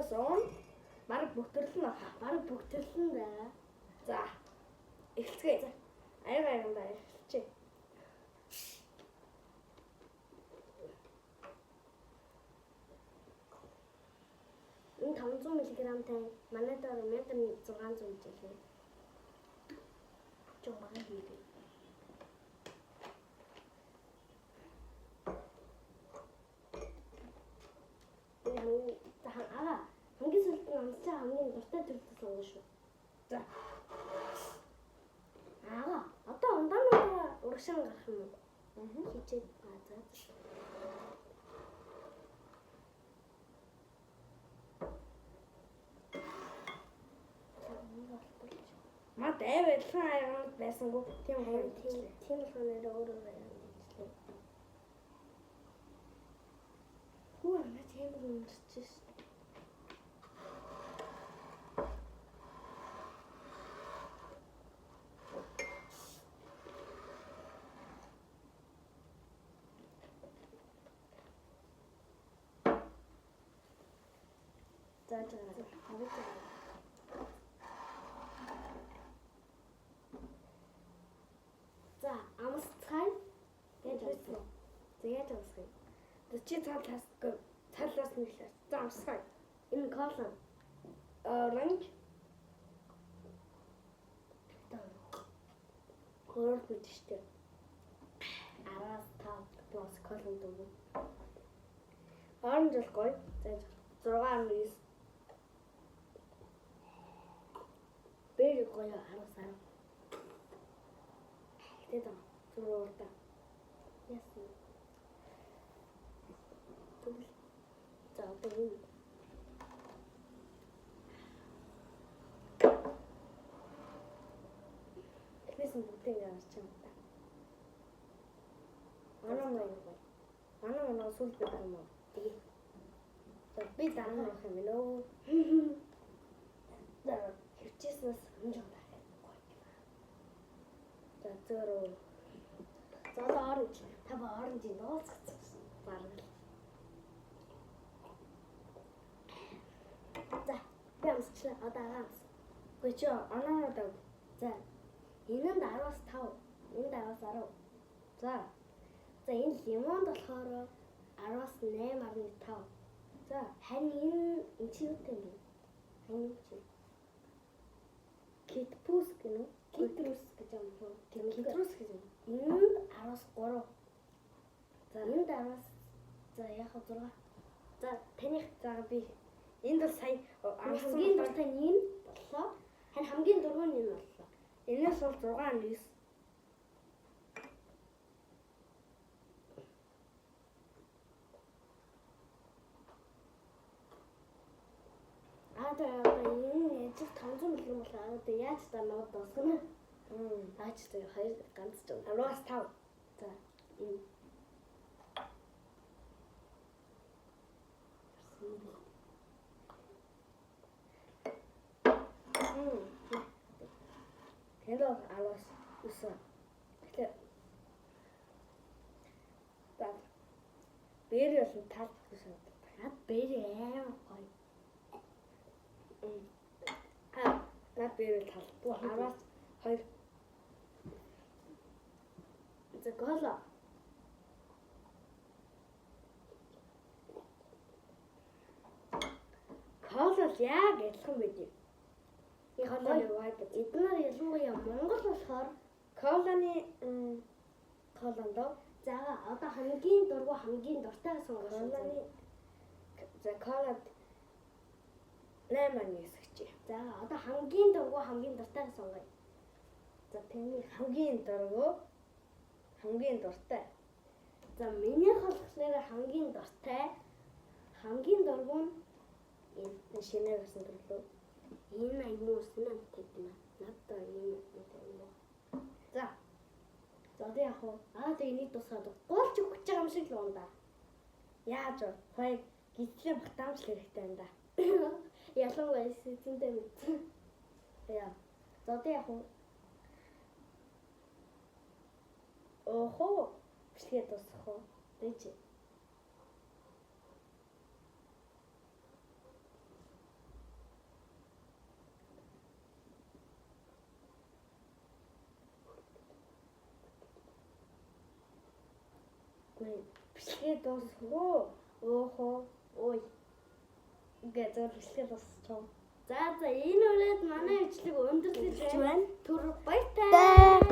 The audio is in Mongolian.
Ус уун бараг бүгдэрлэн байна. Бараг бүгдэрлэн дээ. За. Эхэлцгээе. Аянгандаа эхэлчихье. Энэ 500 мг-тай манай дээр 1600 жилээ. Жоо багын хийлээ. Хамгийн сүүлд нь амсчаа хамгийн дуртай төрлөө сонгоно шүү. За. Одоо ундаануудаа урагшаан гарах юм уу? Хичээд за. Мад айвэлхэн аяганууд байсангүй тийм гоё тийм болохоор өөрөө байрлалаа. Хүү амаа тийм үнэрчээс. За, амсцай гэж байна. Тэгээд амсгая. Чи цаалаас нэглээ. За амсгая. Энэ колон оранж хөрөөр хүчтэй. Араас тав бос колон дүү. оранж бол гоё. За 6.9. Бэр гоё араас арав. Тэгээд зурурта. Яасан. За одоо юу? Эхнээсэн бүгдийг яаж ч юм та. Манай сүүл бид юм уу? Тэгээ. За би дараа нь авах юм лөө. За хөвчөөснөөс хэмжээ дахиад гоё. За зөөрөө. За оранж. Та ба оранжийн дууцсан. Бараг л. За, би амсчлаа. Одоо агаамс. Гүй чи онооноо. За. Энэнд 10-аас 5. Энд 10-аас 10. За. За энэ лимонд болохоор 10-аас 8.5. За. Харин энэ чи юу юм бэ? Харин чи. Китпус гэнэ үү? Китрус гэж юм уу? Китрус гэж юм. Энд 10-аас 3. За энд 10-аас за яг 6. За таних за би энд бол сая хамгийн дуртай нь энэ боллоо. Хань хамгийн дургүй нь энэ боллоо. Энэс бол 6.9. Одоо энэ ажил 500 мг болоо. Одоо яаж та нууд дуусгана? Аач тэ хоёр ганц ч 10-аас 5. За энэ Hello, 10-аас 9. Тэгэхээр за бэр бол тал гэсэн. бэр амар гоё. Наад бэр тал. 10-аас 2. За голо. Колол яг ялхан байдаг. Яг эдгээр ялангуяа Монгол болохоор колоны колондоо за одоо хамгийн дургүй хамгийн дуртай сонгож колоны за колод 8.9 гэж. За одоо хамгийн дургүй хамгийн дуртай сонгоё. За таны хамгийн дургүй хамгийн дуртай. За минийх болохоор хамгийн дуртай хамгийн дургүй нь энэ шинээр гэсэн төрлөө. Энэ аймуу сэнэн тэгнэ. Надад энэ юм. За. За одоо яг аа тэг энийг тусгаад гуулч өгч байгаа юм шиг л унда. Яаж вэ? Хоёр гизлээ батамжл хэрэгтэй юм да. Ялангуяа сэцэндээ мэдсэн. Яа. За одоо яг Охоо бичлэгээ дуусгах уу? Дэжи. Бичлэгээ дуусгуу. Уухуу. Ой. Ингээ зөв бичлэгээ дуусчихав. За энэ үрээд манай бичлэг өндөрлөж байна. Түр баяртай.